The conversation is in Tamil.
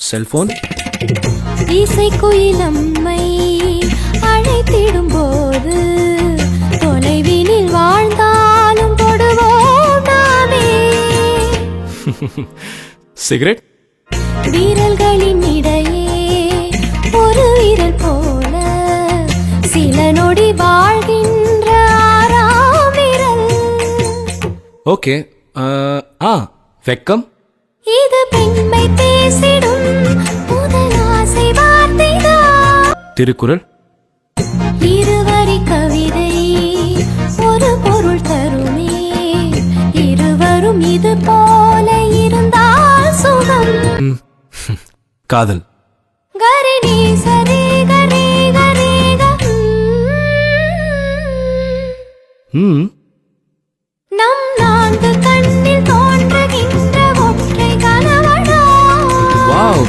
செல்போன் இசைக்குயிலம்மை அழைத்திடும் போது தொலைவினில் வாழ்ந்தாலும் தொடுவோம் நாமே. சிகரெட் வீரல்களின் இடையே ஒரு வீரல் போல சில நொடி வாழ்கின்ற ஆறாம் விரல். ஓகே வெக்கம் இது பெண்மை பேசிடும் முதல் ஆசை வார்த்தைதான். திருக்குறள் இருவரி கவிதை ஒரு பொருள் தருமே, இருவரும் இது போல இருந்தால் சுகம். காதல் கரிணி சரி கரி கரி நம் நான்கு கண்ணில் தோன்றுகின்ற ஒற்றை கணவனா. வாவ்